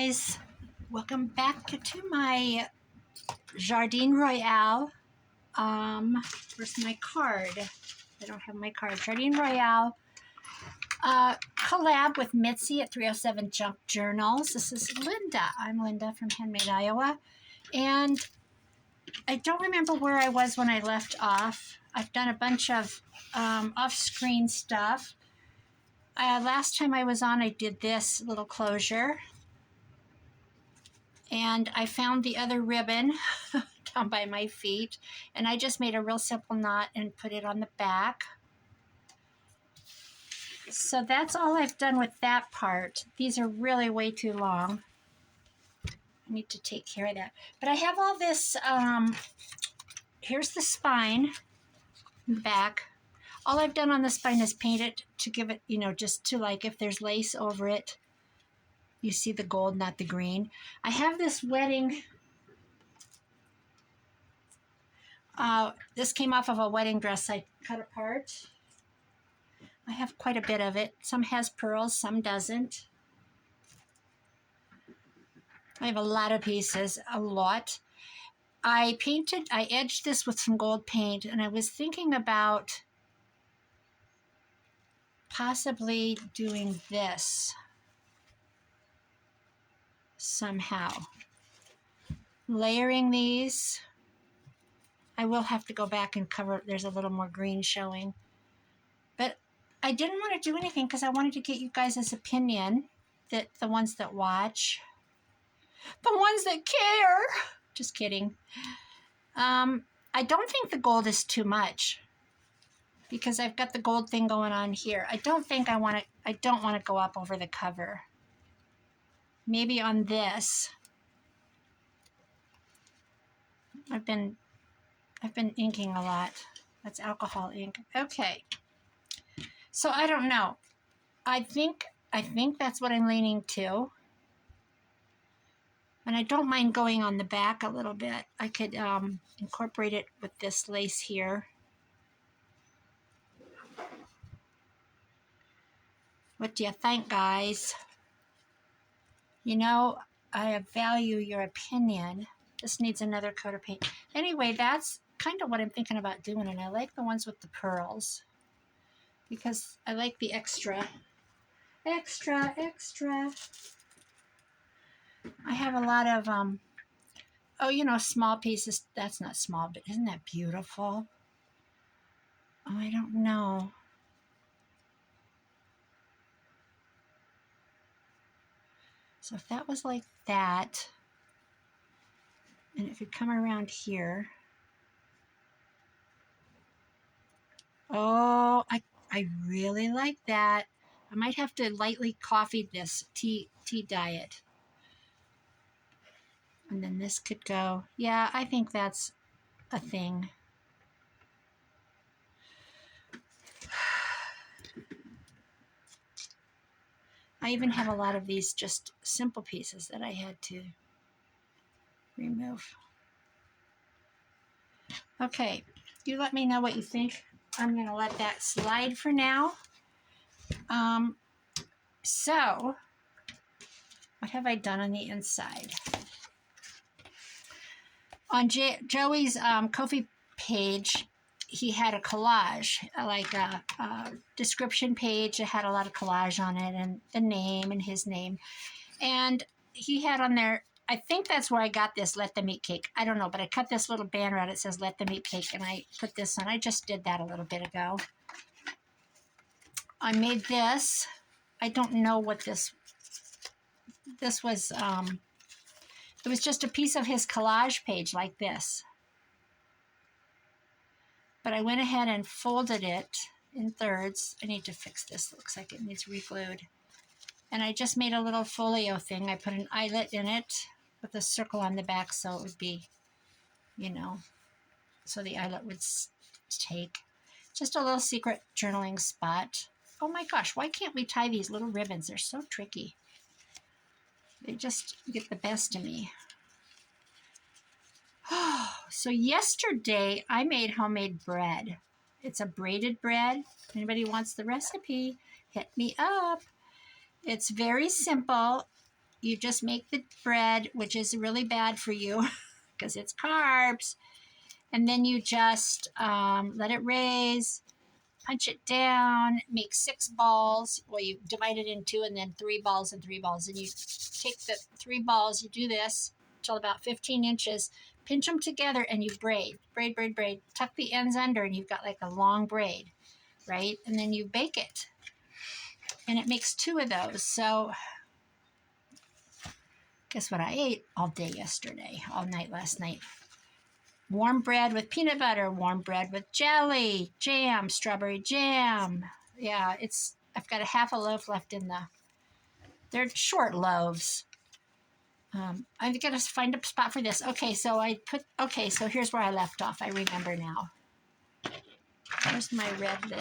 guys, welcome back to my Jardin Royale. Where's my card? I don't have my card. Jardin Royale collab with Mitzi at 307 Junk Journals. This is Linda. I'm Linda from Handmade, Iowa. And I don't remember where I was when I left off. I've done a bunch of off-screen stuff. Last time I was on, I did this little closure. And I found the other ribbon down by my feet, and I just made a real simple knot and put it on the back. So that's all I've done with that part. These are really way too long. I need to take care of that. But I have all this, here's the spine in the back. All I've done on the spine is paint it to give it, just to like if there's lace over it. You see the gold, not the green. I have this wedding. This came off of a wedding dress I cut apart. I have quite a bit of it. Some has pearls, some doesn't. I have a lot of pieces, a lot. I edged this with some gold paint, and I was thinking about possibly doing this somehow. Layering these. I will have to go back and cover. There's a little more green showing. But I didn't want to do anything because I wanted to get you guys' opinion, that the ones that watch, the ones that care. Just kidding. I don't think the gold is too much because I've got the gold thing going on here. I don't want to go up over the cover. Maybe on this. I've been inking a lot. That's alcohol ink. Okay. So I don't know. I think that's what I'm leaning to. And I don't mind going on the back a little bit. I could incorporate it with this lace here. What do you think, guys? I value your opinion. This needs another coat of paint. Anyway, that's kind of what I'm thinking about doing, and I like the ones with the pearls because I like the extra. I have a lot of, small pieces. That's not small, but isn't that beautiful? Oh, I don't know. So if that was like that, and it could come around here. Oh, I really like that. I might have to lightly coffee this, tea dye it. And then this could go. Yeah, I think that's a thing. I even have a lot of these just simple pieces that I had to remove. Okay, you let me know what you think. I'm going to let that slide for now. So, what have I done on the inside? On Joey's Ko-fi page, he had a collage, like a description page. It had a lot of collage on it, and the name and his name. And he had on there, I think that's where I got this Let Them Eat Cake. I don't know, but I cut this little banner out. It says Let Them Eat Cake, and I put this on. I just did that a little bit ago. I made this. I don't know what this was. It was just a piece of his collage page like this. But I went ahead and folded it in thirds. I need to fix this. It looks like it needs re-glued. And I just made a little folio thing. I put an eyelet in it with a circle on the back so it would be, so the eyelet would take. Just a little secret journaling spot. Oh my gosh, why can't we tie these little ribbons? They're so tricky. They just get the best of me. So yesterday I made homemade bread. It's a braided bread. If anybody wants the recipe, hit me up. It's very simple. you just make the bread, which is really bad for you because it's carbs. And then you just let it raise, punch it down, make 6 balls. Well, you divide it in 2 and then 3 balls and 3 balls. And you take the 3 balls, you do this till about 15 inches, pinch them together, and you braid, braid, braid, braid. Tuck the ends under, and you've got like a long braid, right? And then you bake it. And it makes 2 of those. So guess what I ate all day yesterday, all night last night? Warm bread with peanut butter, warm bread with jelly, jam, strawberry jam. Yeah, I've got a half a loaf left in they're short loaves. I'm going to find a spot for this. Okay, so so here's where I left off. I remember now. Where's my red lid?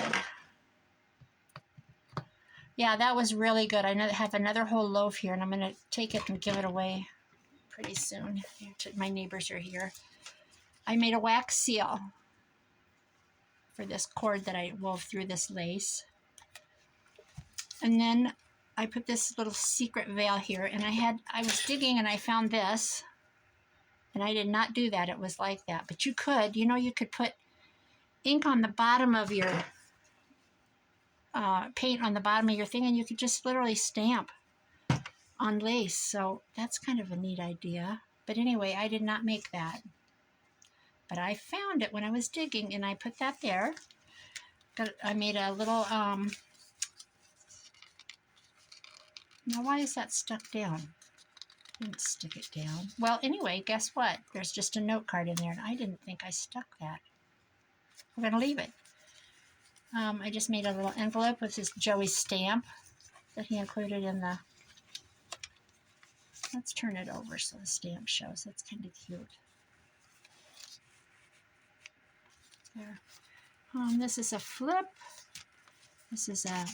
Yeah, that was really good. I have another whole loaf here, and I'm going to take it and give it away pretty soon. My neighbors are here. I made a wax seal for this cord that I wove through this lace. And then I put this little secret veil here, and I was digging and I found this, and I did not do that. It was like that. But you could put ink on the bottom of your, paint on the bottom of your thing, and you could just literally stamp on lace. So that's kind of a neat idea. But anyway, I did not make that. But I found it when I was digging, and I put that there. I made a little, now why is that stuck down? I didn't stick it down. Well, anyway, guess what? There's just a note card in there, and I didn't think I stuck that. We're going to leave it. I just made a little envelope with this Joey stamp that he included in the... Let's turn it over so the stamp shows. That's kind of cute. There. This is a flip. This is a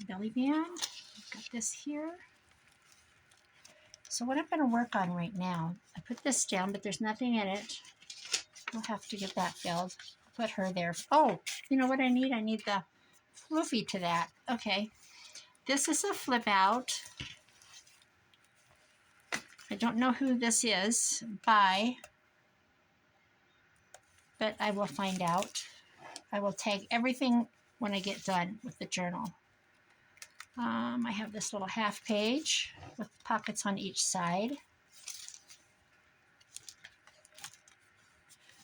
belly band. I've got this here. So what I'm going to work on right now, I put this down, but there's nothing in it. We'll have to get that filled. Put her there. Oh, you know what I need? I need the floofy to that. Okay. This is a flip out. I don't know who this is by, but I will find out. I will tag everything when I get done with the journal. I have this little half page with pockets on each side.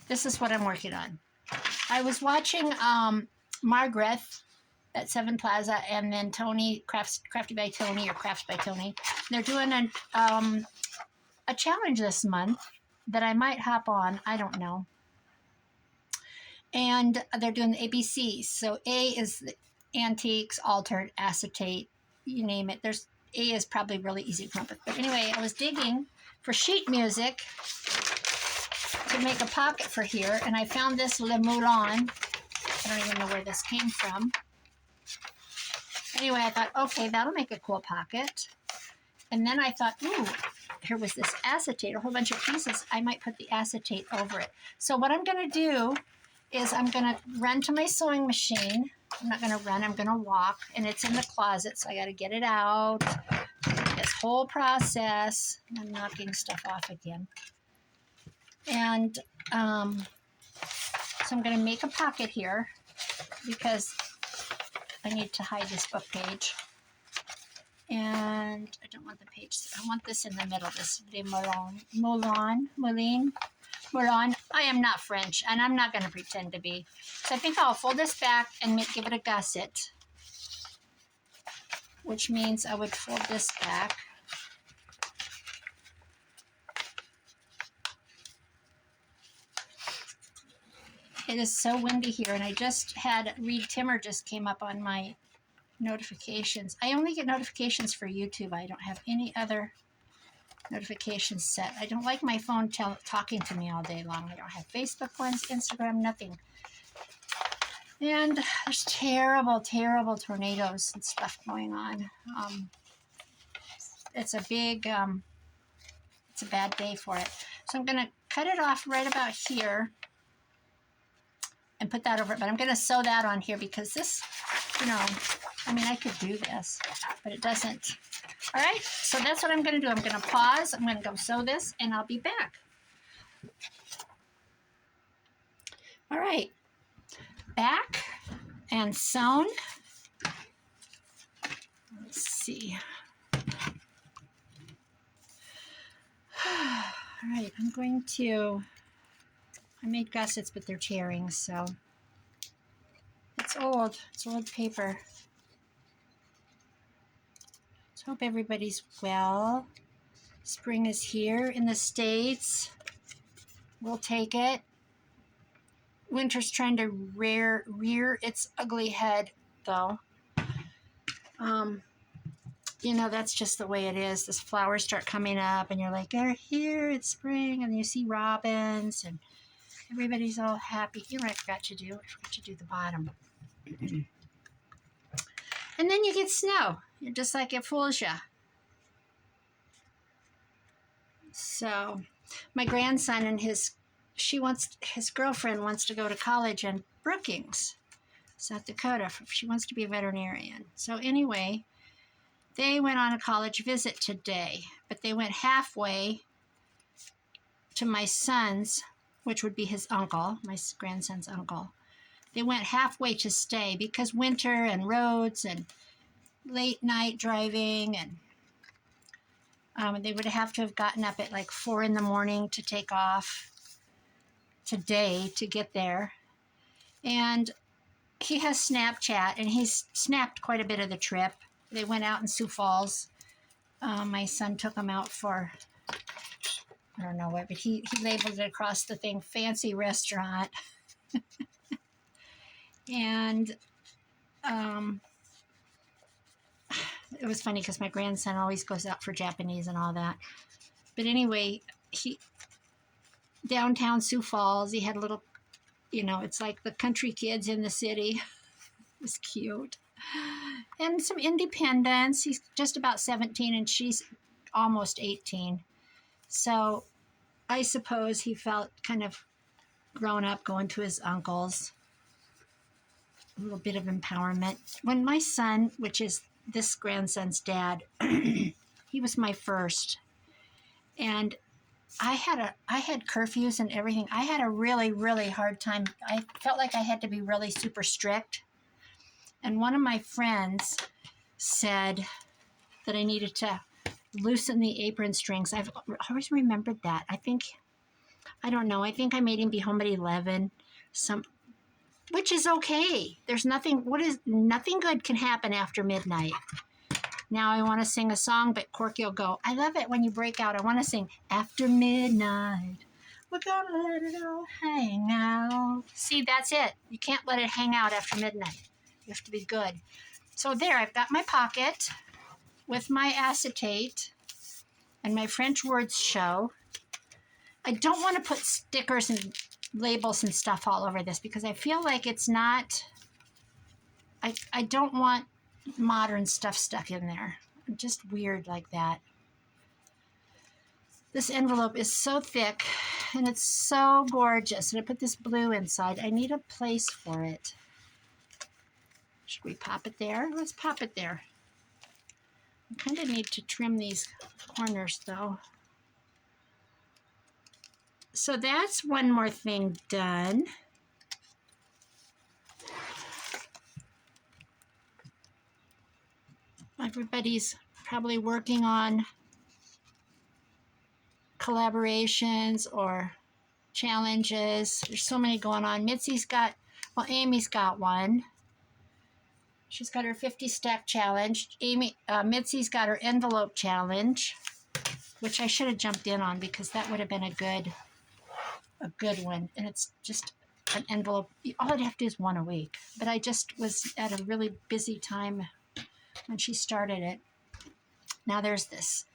This is what I'm working on. I was watching Margaret at Seven Plaza, and then Tony, Crafty by Tony, or Crafts by Tony. They're doing a challenge this month that I might hop on. I don't know. And they're doing the ABCs. So A is the antiques, altered, acetate, you name it. A is probably really easy to come up with. But anyway, I was digging for sheet music to make a pocket for here, and I found this Le Moulin. I don't even know where this came from. Anyway, I thought, okay, that'll make a cool pocket. And then I thought, ooh, here was this acetate, a whole bunch of pieces. I might put the acetate over it. So what I'm going to do is I'm going to run to my sewing machine. I'm not going to run, I'm going to walk, and it's in the closet, so I got to get it out. This whole process. I'm knocking stuff off again. And so I'm going to make a pocket here because I need to hide this book page. And I don't want the page. I want this in the middle, this Le Moulin. I am not French, and I'm not going to pretend to be. So I think I'll fold this back and give it a gusset, which means I would fold this back. It is so windy here, and I just had Reed Timmer just came up on my notifications. I only get notifications for YouTube. I don't have any other notifications set. I don't like my phone talking to me all day long. I don't have Facebook ones, Instagram, nothing. And there's terrible, terrible tornadoes and stuff going on. It's a big, it's a bad day for it. So I'm going to cut it off right about here and put that over it. But I'm going to sew that on here because this, you know, I mean, I could do this, but it doesn't All right, so that's what I'm going to do. I'm going to pause. I'm going to go sew this, and I'll be back. All right, back and sewn. Let's see. All right, I'm going to, I made gussets, but they're tearing, so it's old paper. Let's hope everybody's well. Spring is here in the States. We'll take it. Winter's trying to rear its ugly head, though. You know, that's just the way it is. The flowers start coming up, and you're like, they're here, it's spring, and you see robins, and everybody's all happy. Here, I forgot to do the bottom. And then you get snow. You're just like, it fools you. So, my grandson and his girlfriend wants to go to college in Brookings, South Dakota. She wants to be a veterinarian. So anyway, they went on a college visit today, but they went halfway to my son's, which would be his uncle, my grandson's uncle. They went halfway to stay because winter and roads and late night driving, and they would have to have gotten up at like 4 in the morning to take off today to get there. And he has Snapchat, and he's snapped quite a bit of the trip. They went out in Sioux Falls. My son took them out for, I don't know what, but he labeled it across the thing, fancy restaurant. And it was funny because my grandson always goes out for Japanese and all that. But anyway, downtown Sioux Falls, he had a little, you know, it's like the country kids in the city. It was cute. And some independence. He's just about 17 and she's almost 18. So I suppose he felt kind of grown up going to his uncle's. A little bit of empowerment. When my son, which is this grandson's dad, he was my first. And I had curfews and everything. I had a really, really hard time. I felt like I had to be really super strict. And one of my friends said that I needed to loosen the apron strings. I've always remembered that. I think I made him be home at 11. Which is okay. There's nothing good can happen after midnight. Now I want to sing a song, but Corky will go, I love it when you break out. I want to sing, after midnight, we're going to let it all hang out. See, that's it. You can't let it hang out after midnight. You have to be good. So there, I've got my pocket with my acetate and my French words show. I don't want to put stickers and labels and stuff all over this because I feel like it's not, I don't want modern stuff stuck in there. I'm just weird like that. This envelope is so thick and it's so gorgeous. And I put this blue inside. I need a place for it. Should we pop it there? Let's pop it there. I kind of need to trim these corners though. So that's one more thing done. Everybody's probably working on collaborations or challenges. There's so many going on. Amy's got one. She's got her 50 stack challenge. Mitzi's got her envelope challenge, which I should have jumped in on because that would have been a good one. And it's just an envelope. All I'd have to do is one a week. But I just was at a really busy time when she started it. Now there's this.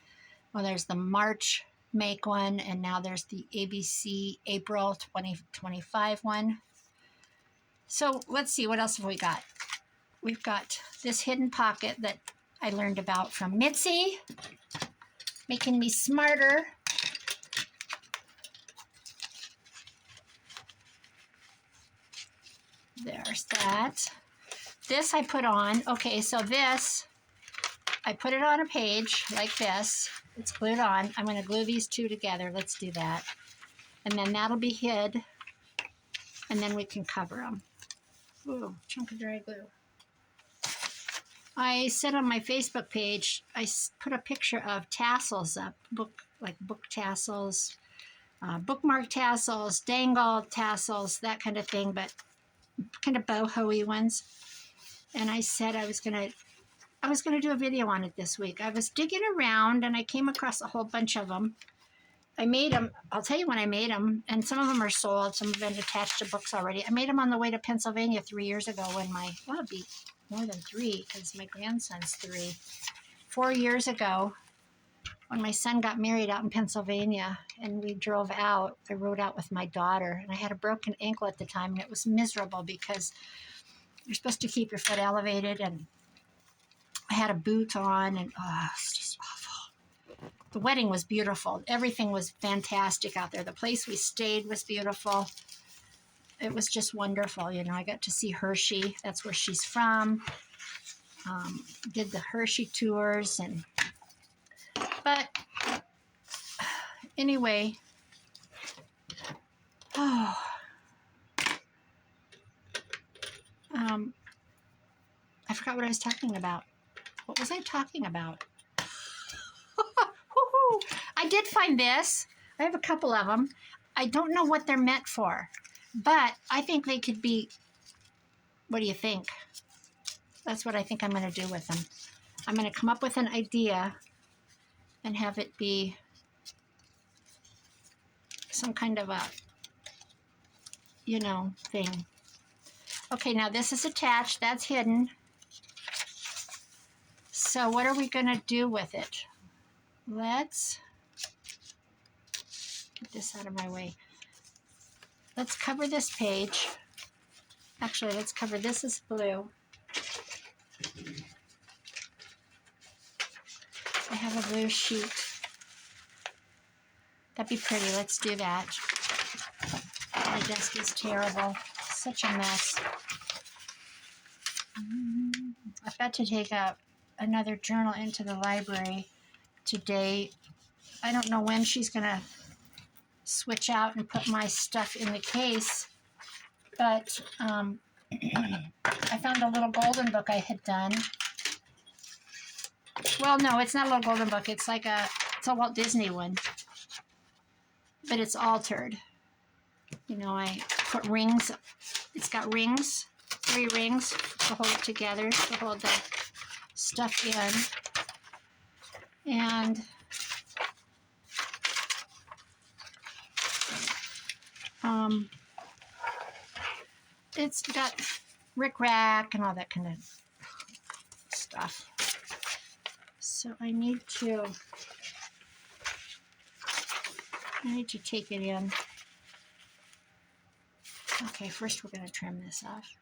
Well, there's the March make one, and now there's the ABC April 2025 one. So let's see, what else have we got? We've got this hidden pocket that I learned about from Mitzi, making me smarter. There's that. This I put on. Okay, so this, I put it on a page like this. It's glued on. I'm going to glue these two together. Let's do that. And then that'll be hid. And then we can cover them. Ooh, chunk of dry glue. I said on my Facebook page, I put a picture of tassels up, like book tassels, bookmark tassels, dangle tassels, that kind of thing, but kind of boho-y ones. And I said I was gonna do a video on it this week. I was digging around and I came across a whole bunch of them. I made them, I'll tell you when I made them, and some of them are sold, some have been attached to books already. I made them on the way to Pennsylvania 3 years ago when well, it'd be more than 3 because my grandson's 3. 4 years ago when my son got married out in Pennsylvania and we drove out, I rode out with my daughter and I had a broken ankle at the time and it was miserable because you're supposed to keep your foot elevated and I had a boot on and it's just awful. The wedding was beautiful. Everything was fantastic out there. The place we stayed was beautiful. It was just wonderful. You know, I got to see Hershey. That's where she's from. Did the Hershey tours but anyway, I forgot what I was talking about. What was I talking about? I did find this. I have a couple of them. I don't know what they're meant for, but I think they could be, what do you think? That's what I think I'm going to do with them. I'm going to come up with an idea and have it be some kind of a, you know, thing. Okay, now this is attached. That's hidden. So what are we going to do with it? Let's get this out of my way. Let's cover this page. Actually, let's cover this as blue. I have a blue sheet. That'd be pretty. Let's do that. My desk is terrible. Such a mess. I've got to take another journal into the library today. I don't know when she's going to switch out and put my stuff in the case, but I found a little golden book I had done. Well, no, it's not a little golden book. It's like it's a Walt Disney one, but it's altered. You know, I put rings. It's got rings, 3 rings to hold it together, to hold the stuff in. And it's got rickrack and all that kind of stuff. So I need to take it in. Okay, first we're going to trim this off.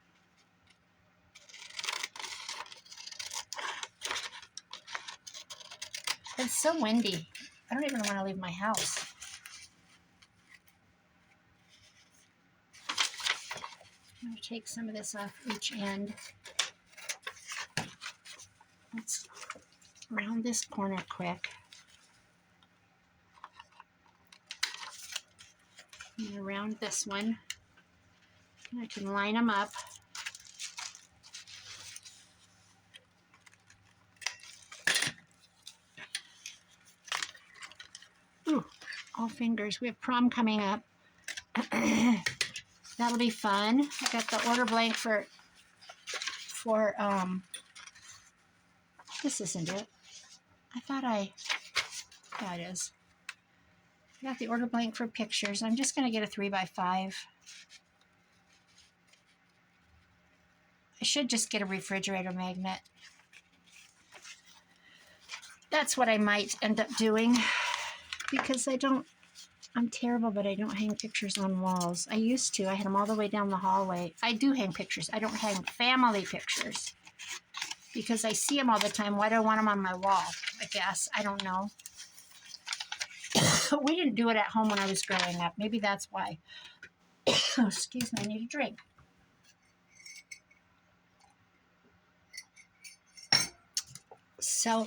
It's so windy. I don't even want to leave my house. I'm going to take some of this off each end. Let's round this corner quick. I'm going to round this one. And I can line them up. Ooh, all fingers. We have prom coming up. That'll be fun. I got the order blank for this isn't it. I thought yeah, it is. I got the order blank for pictures. I'm just going to get a 3x5. I should just get a refrigerator magnet. That's what I might end up doing because I'm terrible, but I don't hang pictures on walls. I used to. I had them all the way down the hallway. I do hang pictures. I don't hang family pictures because I see them all the time. Why do I want them on my wall? I guess. I don't know. We didn't do it at home when I was growing up. Maybe that's why. Excuse me, I need a drink. So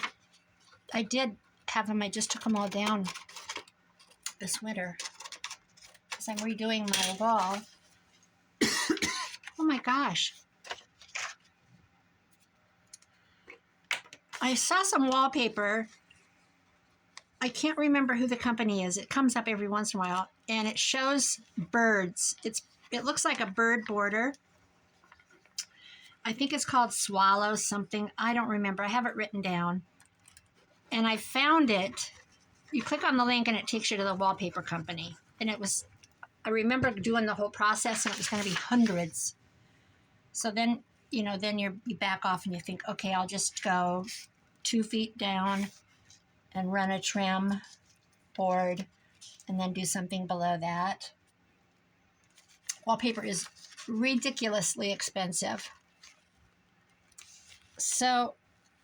I did have them. I just took them all down this winter because I'm redoing my wall. Oh my gosh. I saw some wallpaper. I can't remember who the company is. It comes up every once in a while, and it shows birds. It looks like a bird border. I think it's called Swallow something. I don't remember. I have it written down. And I found it. You click on the link, and it takes you to the wallpaper company. And I remember doing the whole process, and it was going to be hundreds. So then, then you back off and you think, okay, I'll just go 2 feet down and run a trim board and then do something below that. Wallpaper is ridiculously expensive. So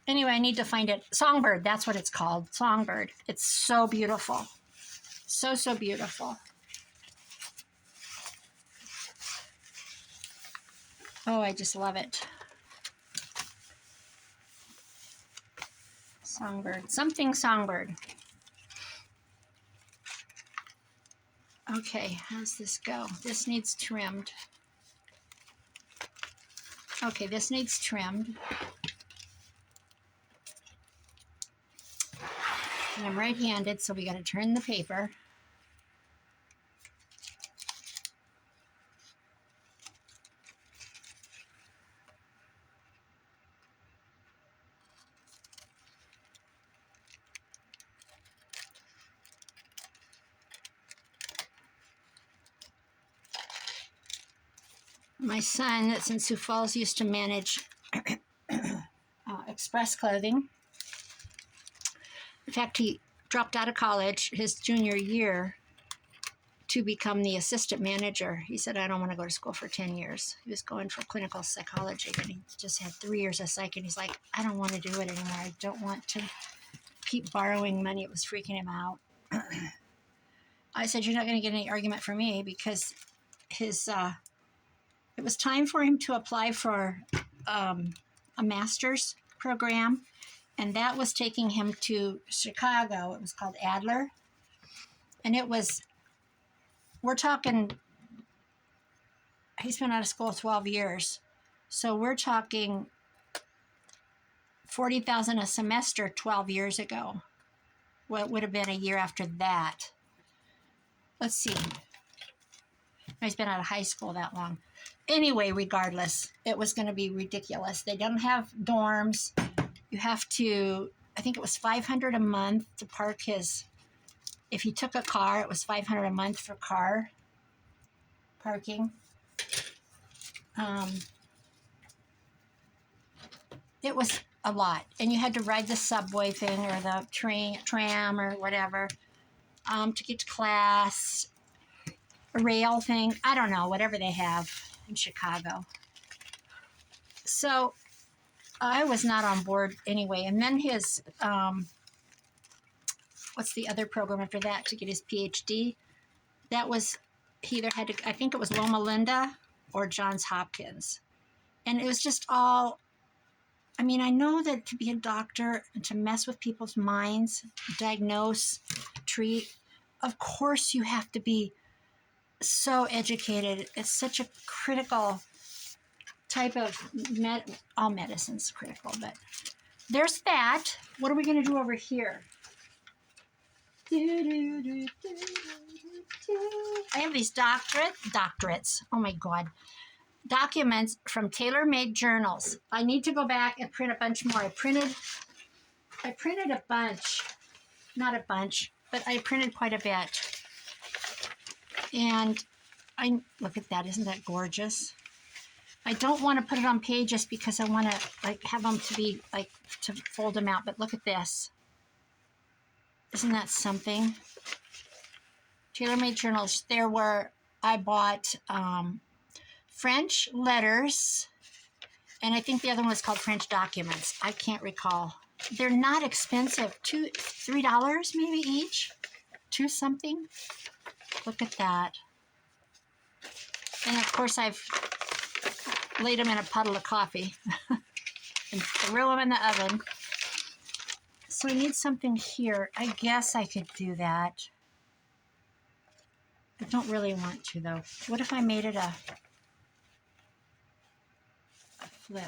anyway, I need to find it. Songbird, that's what it's called. Songbird. It's so beautiful. So, so beautiful. Oh, I just love it. Songbird. Something songbird. Okay, how's this go? This needs trimmed. Okay, this needs trimmed. And I'm right-handed, so we got to turn the paper. My son that's in Sioux Falls used to manage Express Clothing. In fact, he dropped out of college his junior year to become the assistant manager. He said, I don't want to go to school for 10 years. He was going for clinical psychology, but he just had 3 years of psych, and he's like, I don't want to do it anymore. I don't want to keep borrowing money. It was freaking him out. I said, you're not going to get any argument from me, because it was time for him to apply for a master's program, and that was taking him to Chicago. It was called Adler, and we're talking, he's been out of school 12 years, so we're talking $40,000 a semester 12 years ago. Well, it would have been a year after that. Let's see. He's been out of high school that long. Anyway, regardless, it was going to be ridiculous. They don't have dorms. You have to, I think it was $500 a month to park his, if he took a car, it was $500 a month for car parking. It was a lot. And you had to ride the subway thing or the tram or whatever to get to class. A rail thing. I don't know, whatever they have in Chicago. So I was not on board anyway. And then his, what's the other program after that to get his PhD? That was, he either had to, I think it was Loma Linda or Johns Hopkins. And it was just all, I mean, I know that to be a doctor and to mess with people's minds, diagnose, treat, of course you have to be so educated. It's such a critical type of all medicine's critical, but there's that. What are we going to do over here? I have these doctorates. Oh my God. Documents from tailor-made journals. I need to go back and print a bunch more. I printed a bunch, not a bunch, but I printed quite a bit. And look at that. Isn't that gorgeous? I don't want to put it on pages because I want to have them to be to fold them out. But look at this. Isn't that something? Tailor-made journals. I bought French letters, and I think the other one was called French documents. I can't recall. They're not expensive. $3 maybe each. $2 something. Look at that. And of course I've laid them in a puddle of coffee and threw them in the oven. So I need something here. I guess I could do that. I don't really want to, though. What if I made it a flip?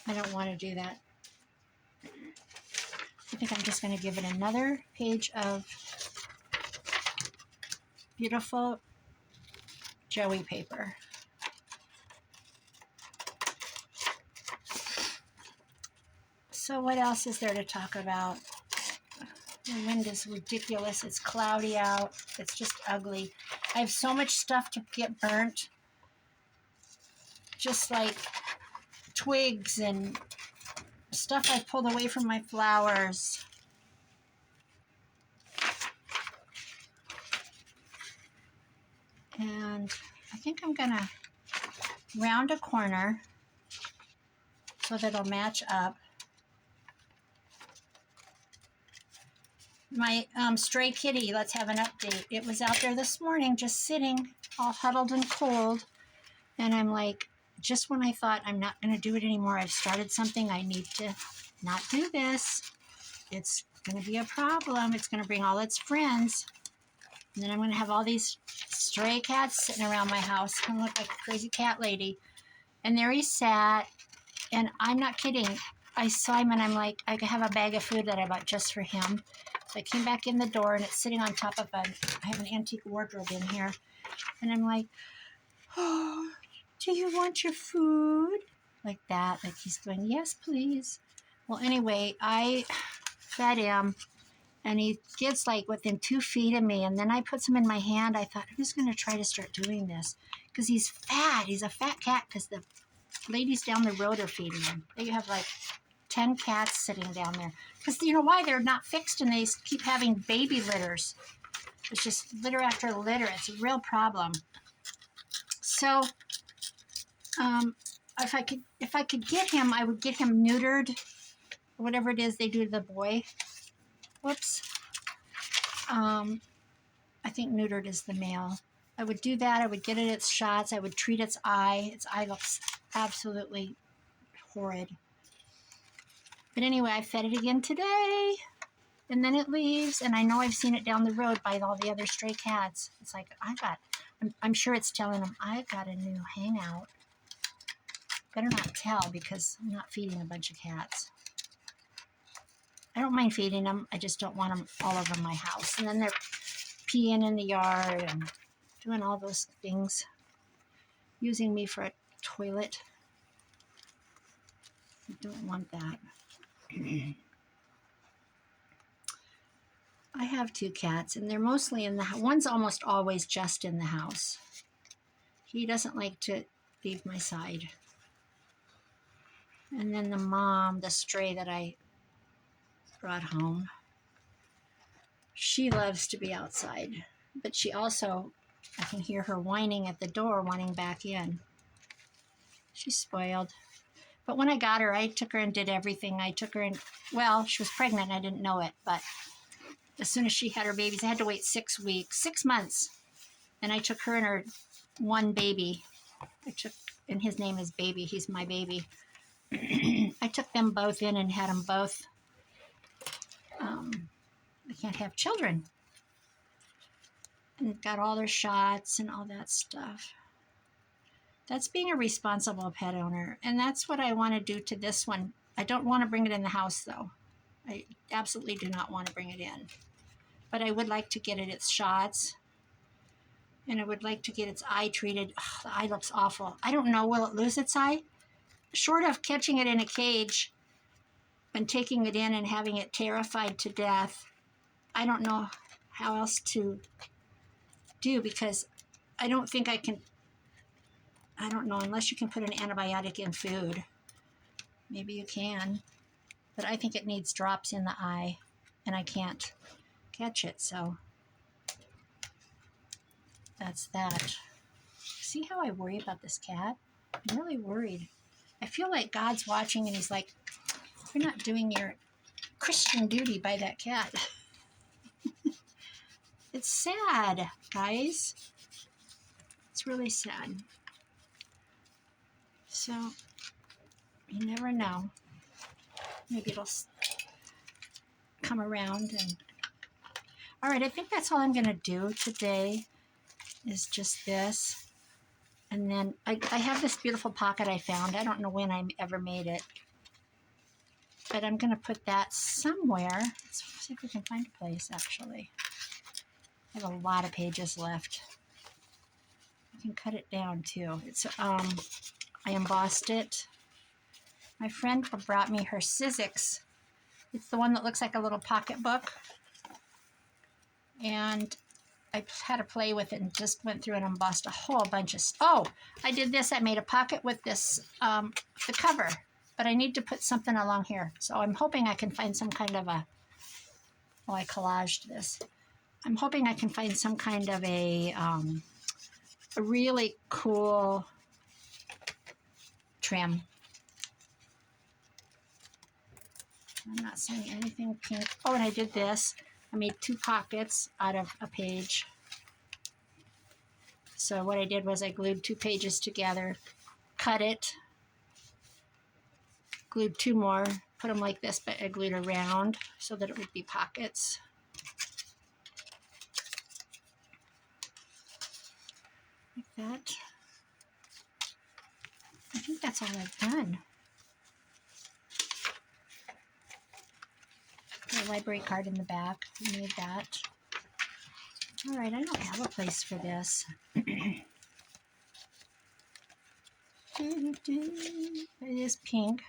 I don't want to do that. I think I'm just going to give it another page of beautiful Joey paper. So what else is there to talk about? The wind is ridiculous. It's cloudy out. It's just ugly. I have so much stuff to get burnt. Just like twigs and stuff I pulled away from my flowers. And I think I'm gonna round a corner so that it'll match up. My stray kitty, let's have an update. It was out there this morning just sitting all huddled and cold. And I'm like, just when I thought I'm not going to do it anymore, I've started something, I need to not do this. It's going to be a problem. It's going to bring all its friends. And then I'm going to have all these stray cats sitting around my house. I'm going to look like a crazy cat lady. And there he sat. And I'm not kidding. I saw him and I'm like, I have a bag of food that I bought just for him. So I came back in the door and it's sitting on top of I have an antique wardrobe in here. And I'm like, oh, do you want your food? Like that. Like he's going, yes, please. Well, anyway, I fed him and he gets like within 2 feet of me. And then I put some in my hand. I thought, I'm just going to try to start doing this because he's fat. He's a fat cat because the ladies down the road are feeding him. They have like 10 cats sitting down there. Because you know why? They're not fixed and they keep having baby litters. It's just litter after litter. It's a real problem. So, if I could get him, I would get him neutered. Whatever it is they do to the boy. Whoops. I think neutered is the male. I would do that. I would get it its shots. I would treat its eye. Its eye looks absolutely horrid. But anyway, I fed it again today. And then it leaves. And I know I've seen it down the road by all the other stray cats. It's like, I'm sure it's telling them, I got a new hangout. Better not tell because I'm not feeding a bunch of cats. I don't mind feeding them. I just don't want them all over my house. And then they're peeing in the yard and doing all those things. Using me for a toilet. I don't want that. I have 2 cats, and they're mostly in the house. One's almost always just in the house. He doesn't like to leave my side. And then the mom, the stray that I brought home, she loves to be outside. But she also, I can hear her whining at the door, wanting back in. She's spoiled. But when I got her, I took her and did everything. I took her and, well, she was pregnant. I didn't know it. But as soon as she had her babies, I had to wait 6 weeks, 6 months. And I took her and her one baby. And his name is Baby. He's my baby. I took them both in and had them both. I can't have children. And got all their shots and all that stuff. That's being a responsible pet owner. And that's what I want to do to this one. I don't want to bring it in the house, though. I absolutely do not want to bring it in. But I would like to get it its shots. And I would like to get its eye treated. Ugh, the eye looks awful. I don't know. Will it lose its eye? Short of catching it in a cage and taking it in and having it terrified to death, I don't know how else to do because I don't think I can. I don't know, unless you can put an antibiotic in food. Maybe you can. But I think it needs drops in the eye, and I can't catch it, so that's that. See how I worry about this cat? I'm really worried. I feel like God's watching, and he's like, you're not doing your Christian duty by that cat. It's sad, guys. It's really sad. So you never know. Maybe it'll come around. And all right, I think that's all I'm going to do today is just this. And then I have this beautiful pocket I found. I don't know when I ever made it. But I'm going to put that somewhere. Let's see if we can find a place, actually. I have a lot of pages left. I can cut it down, too. It's I embossed it. My friend brought me her Sizzix. It's the one that looks like a little pocketbook. And I had to play with it and just went through and embossed a whole bunch of... Oh, I did this. I made a pocket with this, the cover. But I need to put something along here. So I'm hoping I can find some kind of a... Oh, I collaged this. I'm hoping I can find some kind of a really cool trim. I'm not saying anything pink. Oh, and I did this. I made 2 pockets out of a page. So what I did was I glued 2 pages together, cut it, glued 2 more, put them like this, but I glued around so that it would be pockets. Like that. I think that's all I've done. The library card in the back. I made that. All right, I don't have a place for this. It is pink.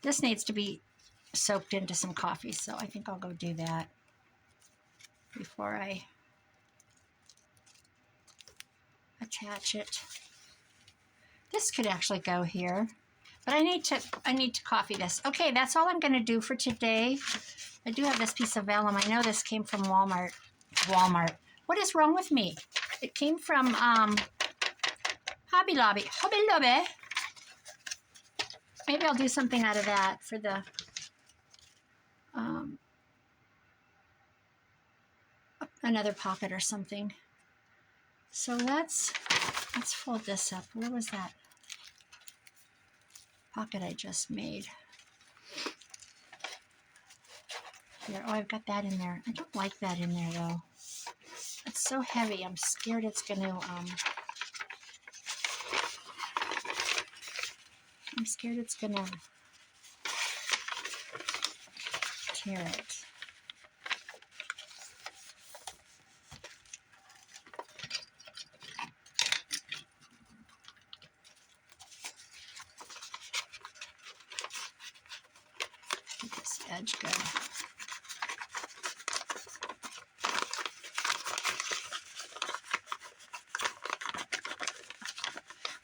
This needs to be soaked into some coffee, so I think I'll go do that before I attach it. This could actually go here, but I need to coffee this. Okay, that's all I'm going to do for today. I do have this piece of vellum. I know this came from Walmart. Walmart. What is wrong with me? It came from Hobby Lobby. Hobby Lobby. Maybe I'll do something out of that for the another pocket or something. So let's fold this up. Where was that pocket I just made? Here. Oh, I've got that in there. I don't like that in there though. It's so heavy. I'm scared it's going to tear it. Get this edge good.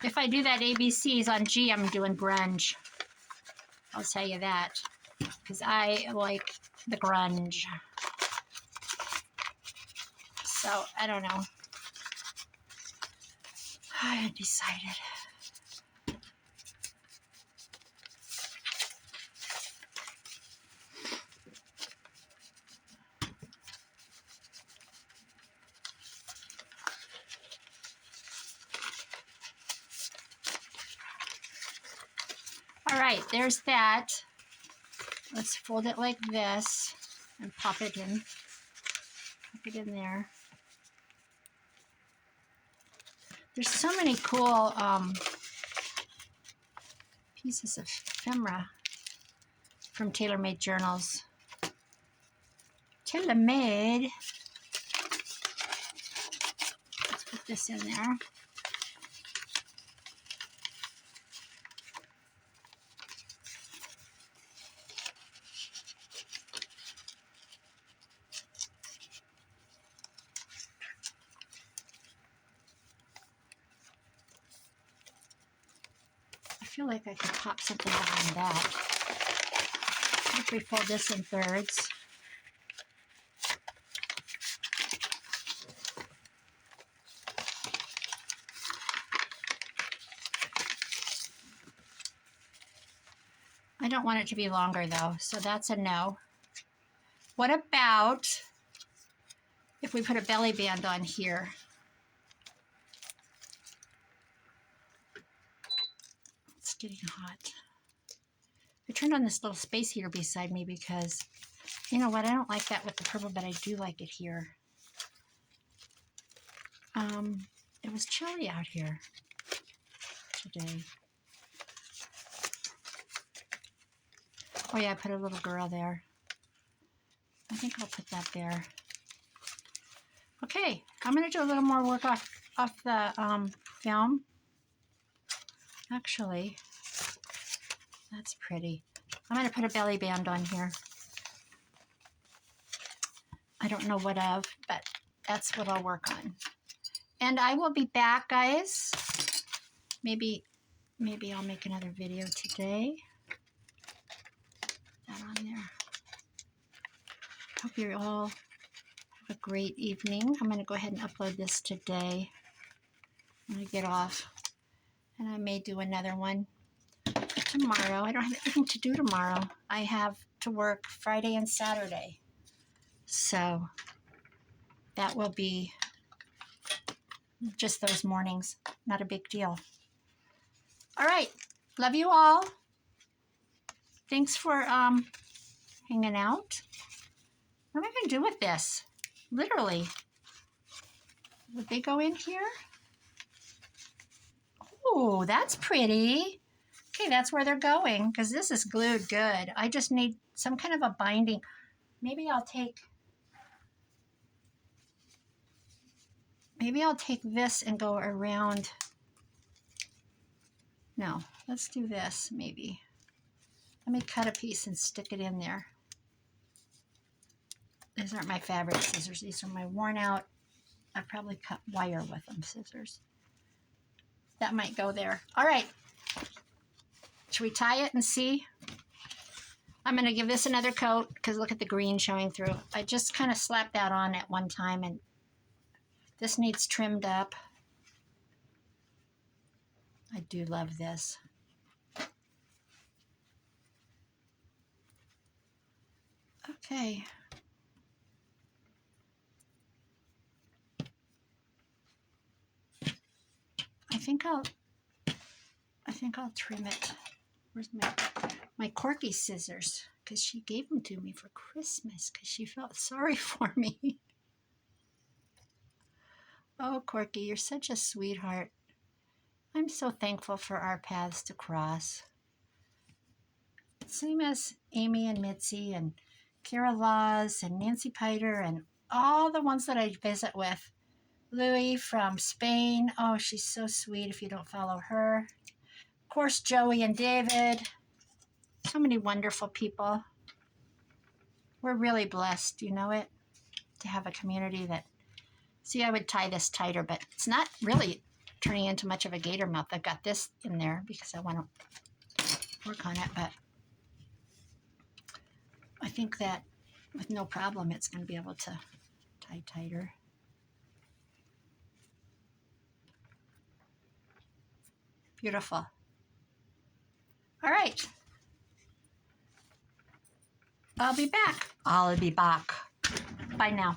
If I do that ABCs on G, I'm doing grunge. I'll tell you that. Because I like the grunge. So, I don't know. I haven't decided. All right, there's that. Let's fold it like this and pop it in. Pop it in there. There's so many cool pieces of ephemera from TaylorMade journals. TaylorMade. Let's put this in there. I feel like I could pop something behind that. If we fold this in thirds. I don't want it to be longer though, so that's a no. What about if we put a belly band on here. It's getting hot. I turned on this little space heater beside me because, you know what, I don't like that with the purple, but I do like it here. It was chilly out here today. Oh yeah, I put a little girl there. I think I'll put that there. Okay, I'm going to do a little more work off the film. Actually, that's pretty. I'm going to put a belly band on here. I don't know what of, but that's what I'll work on. And I will be back, guys. Maybe I'll make another video today. Put that on there. Hope you all have a great evening. I'm going to go ahead and upload this today. I'm going to get off. And I may do another one tomorrow. I don't have anything to do tomorrow. I have to work Friday and Saturday. So that will be just those mornings. Not a big deal. All right. Love you all. Thanks for hanging out. What am I going to do with this? Literally. Would they go in here? Oh, that's pretty. Okay, that's where they're going because this is glued good. I just need some kind of a binding. Maybe I'll take this and go around. No, let's do this maybe. Let me cut a piece and stick it in there. These aren't my fabric scissors. These are my worn out. I probably cut wire with them scissors. That might go there. All right. Should we tie it and see? I'm going to give this another coat because look at the green showing through. I just kind of slapped that on at one time and this needs trimmed up. I do love this. Okay. I think I'll trim it. Where's my Corky scissors? Because she gave them to me for Christmas because she felt sorry for me. Oh, Corky, you're such a sweetheart. I'm so thankful for our paths to cross. Same as Amy and Mitzi and Kara Laws and Nancy Piter and all the ones that I visit with. Louie from Spain. Oh, she's so sweet if you don't follow her. Of course, Joey and David. So many wonderful people. We're really blessed, you know it, to have a community that... See, I would tie this tighter, but it's not really turning into much of a gator mouth. I've got this in there because I want to work on it, but I think that with no problem, it's going to be able to tie tighter. Beautiful. All right. I'll be back. Bye now.